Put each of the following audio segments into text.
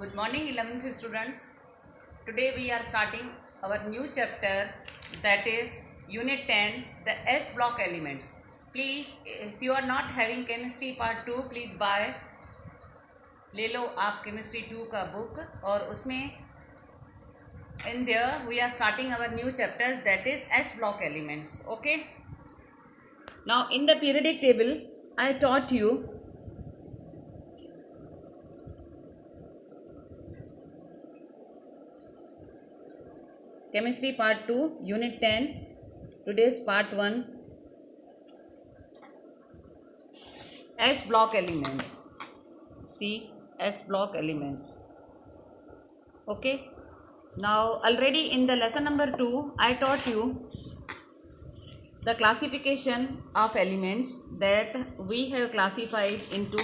Good morning 11th students. Today we are starting our new chapter, that is unit 10, the S block elements. Please, if you are not having chemistry part 2, please buy, ले लो आप chemistry 2 का book और उसमें in there we are starting our new chapters, that is S block elements. Okay. Now in the periodic table I taught you Chemistry Part 2, Unit 10, today's Part 1, S block elements. See, S block elements. Okay. Now, already in the lesson number 2, I taught you the classification of elements that we have classified into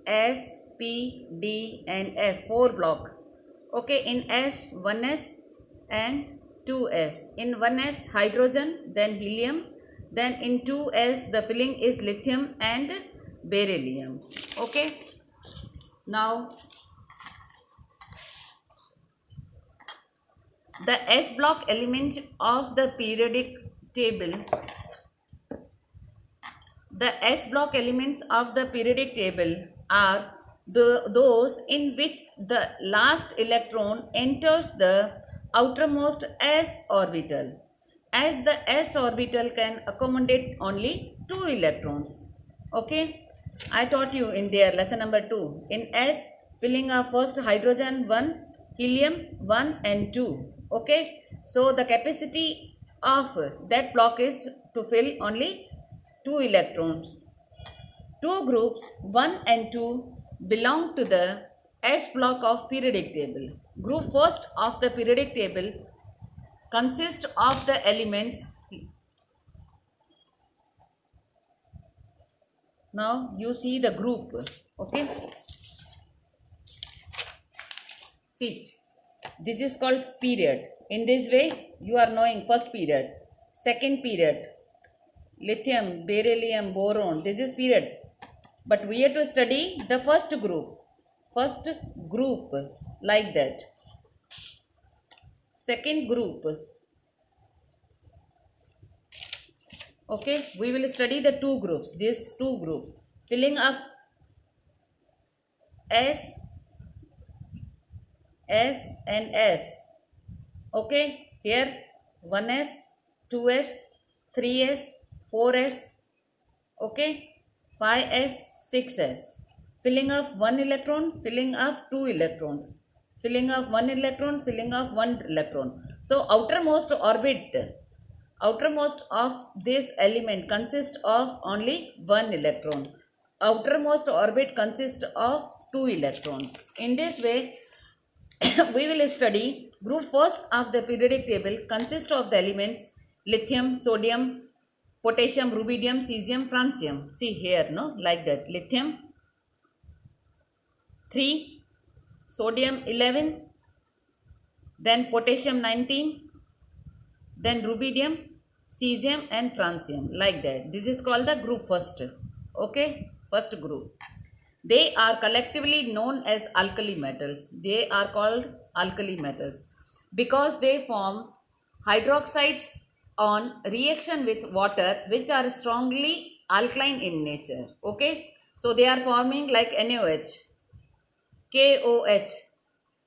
S, P, D and F, 4 block. Okay, in S, 1s and 2s. In 1s, hydrogen, then helium. Then in 2s, the filling is lithium and beryllium. Okay. Now, the S block elements of the periodic table. The S block elements of the periodic table are those in which the last electron enters the outermost s orbital, as the s orbital can accommodate only 2 electrons. Okay, I taught you in their lesson number 2. In S, filling of first hydrogen 1, helium 1 and 2. Okay, so the capacity of that block is to fill only 2 electrons. Two groups 1 and 2 belong to the S block of periodic table. Group first of the periodic table consists of the elements. Now you see the group. Okay. See, this is called period. In this way you are knowing first period, second period, lithium, beryllium, boron, this is period. But we have to study the first group like that. Second group. Okay, we will study the two groups, these two groups. Filling of S and S. Okay, here 1s, 2s, 3s, 4s. Okay. 5s, 6s. Filling of 1 electron, filling of 2 electrons. Filling of 1 electron, filling of 1 electron. So, outermost of this element consists of only 1 electron. Outermost orbit consists of 2 electrons. In this way, we will study group first of the periodic table consists of the elements lithium, sodium, potassium, rubidium, cesium, francium. See here, no, like that. Lithium 3, sodium 11, then potassium 19, then rubidium, cesium and francium, like that. This is called the group first. Okay, first group. They are collectively known as alkali metals. They are called alkali metals because they form hydroxides on reaction with water, which are strongly alkaline in nature. Okay, so they are forming like NaOH, KOH.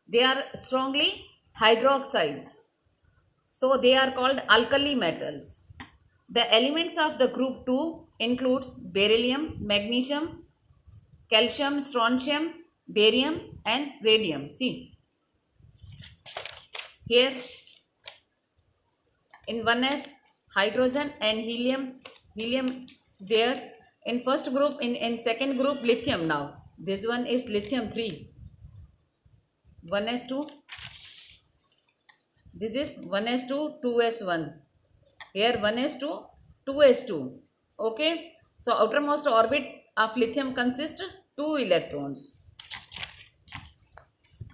They are strongly hydroxides, so they are called alkali metals. The elements of the group 2 includes beryllium, magnesium, calcium, strontium, barium and radium. See here, in 1s, hydrogen and helium there. In first group, in second group, lithium now. This one is lithium 3. 1s2. This is 1s2, 2s1. Here 1s2, 2s2. Okay. So outermost orbit of lithium consists 2 electrons.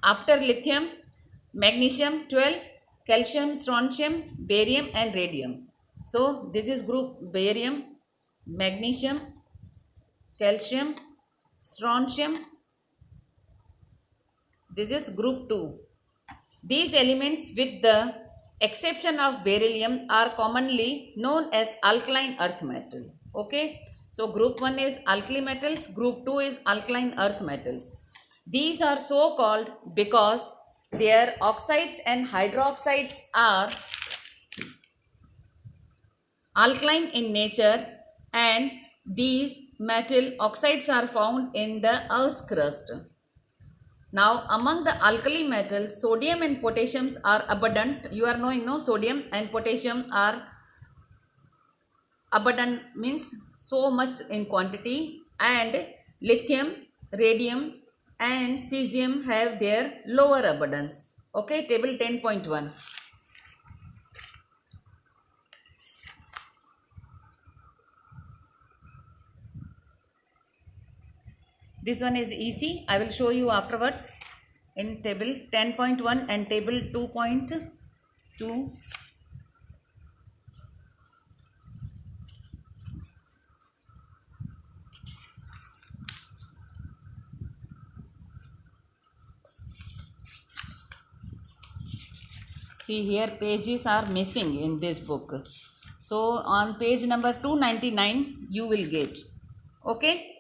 After lithium, magnesium 12, calcium, strontium, barium and radium. So this is group barium, magnesium, calcium, strontium, This is group 2. These elements, with the exception of beryllium, are commonly known as alkaline earth metal. Okay. So group 1 is alkali metals, group 2 is alkaline earth metals. These are so called because their oxides and hydroxides are alkaline in nature, and these metal oxides are found in the Earth's crust. Now, among the alkali metals, sodium and potassium are abundant. You are knowing, no? Sodium and potassium are abundant, means so much in quantity, and lithium, radium and cesium have their lower abundance. Okay, table 10.1. This one is easy. I will show you afterwards in table 10.1 and table 2.2. See, here pages are missing in this book. So on page number 299 you will get. Okay.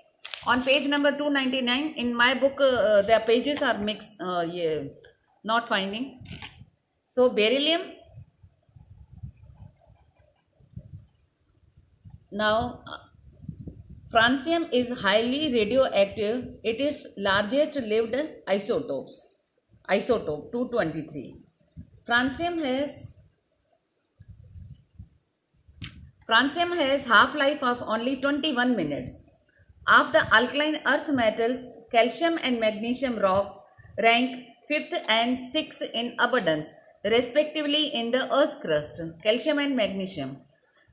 On page number 299 in my book the pages are mixed, not finding. So beryllium, now francium is highly radioactive. It is largest lived isotope 223. Francium has half-life of only 21 minutes. Of the alkaline earth metals, calcium and magnesium rank 5th and 6th in abundance, respectively in the Earth's crust. Calcium and magnesium.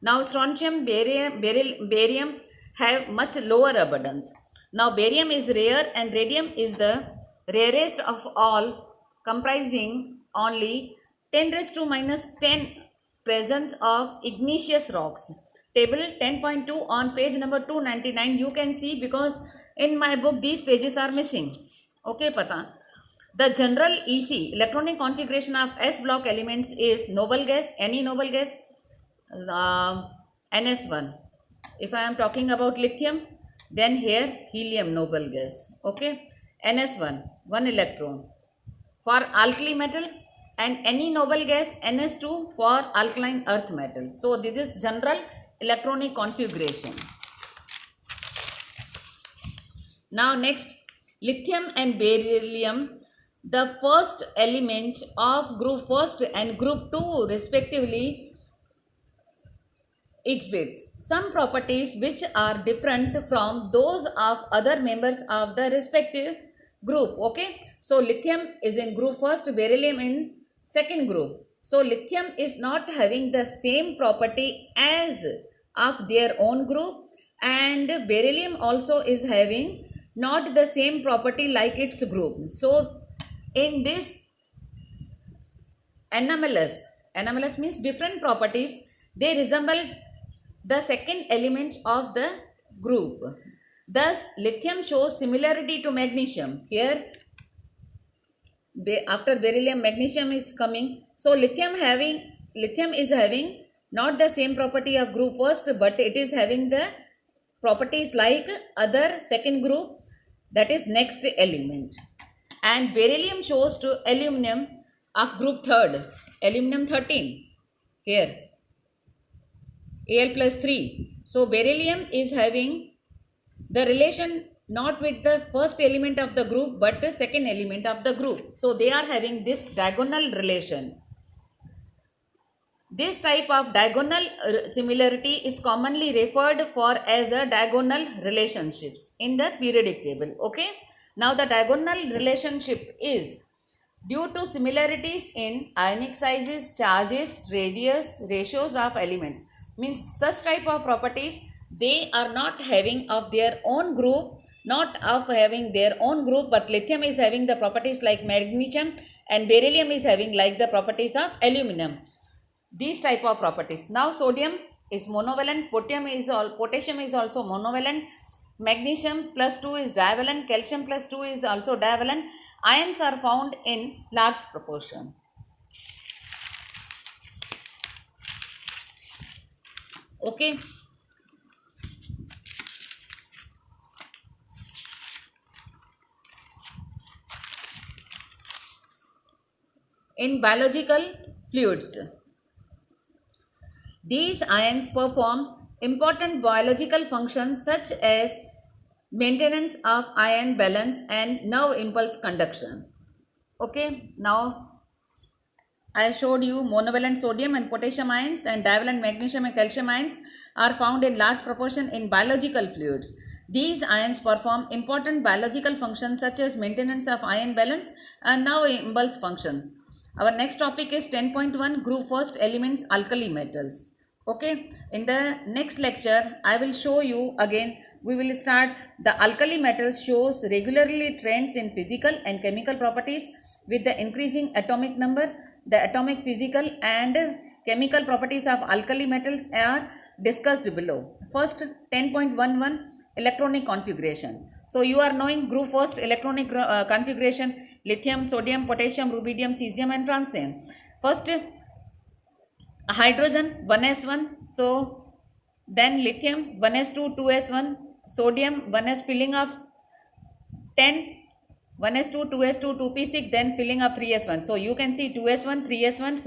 Now, strontium, barium have much lower abundance. Now, barium is rare and radium is the rarest of all, comprising only 10 raised to minus 10 presence of igneous rocks. Table 10.2 on page number 299 you can see, because in my book these pages are missing. Okay, pata. The general EC, electronic configuration of S block elements, is noble gas, any noble gas, NS1. If I am talking about lithium, then here helium noble gas. Okay, NS1, 1 electron. For alkali metals, and any noble gas NS2 for alkaline earth metals. So this is general electronic configuration. Now next, lithium and beryllium, the first element of group 1 and group 2 respectively, exhibits some properties which are different from those of other members of the respective group. Okay, so lithium is in group 1, beryllium in second group. So lithium is not having the same property as of their own group, and beryllium also is having not the same property like its group. So in this anomalous means different properties, they resemble the second element of the group. Thus lithium shows similarity to magnesium. Here after beryllium magnesium is coming. So lithium is having not the same property of group 1, but it is having the properties like other second group, that is next element. And beryllium shows to aluminum of group 3, aluminum 13, here Al plus 3. So beryllium is having the relation not with the first element of the group but the second element of the group. So they are having this diagonal relation. This type of diagonal similarity is commonly referred for as the diagonal relationships in the periodic table. Okay. Now the diagonal relationship is due to similarities in ionic sizes, charges, radius, ratios of elements. Means such type of properties they are not having of their own group, but lithium is having the properties like magnesium and beryllium is having like the properties of aluminum. These type of properties. Now sodium is monovalent, potassium is also monovalent, magnesium plus 2 is divalent, calcium plus 2 is also divalent. Ions are found in large proportion. Okay. In biological fluids, these ions perform important biological functions such as maintenance of ion balance and nerve impulse conduction. Okay, now I showed you monovalent sodium and potassium ions and divalent magnesium and calcium ions are found in large proportion in biological fluids. These ions perform important biological functions such as maintenance of ion balance and nerve impulse functions. Our next topic is 10.1 group first elements alkali metals. Okay, in the next lecture I will show you again. We will start the alkali metals shows regularly trends in physical and chemical properties with the increasing atomic number. The atomic, physical and chemical properties of alkali metals are discussed below. First, 10.11 electronic configuration. So you are knowing group first electronic configuration: lithium, sodium, potassium, rubidium, cesium and francium. First, hydrogen 1s1, so then lithium 1s2 2s1, sodium 1s filling of 10, 1s2 2s2 2p6, then filling of 3s1. So you can see 2s1 3s1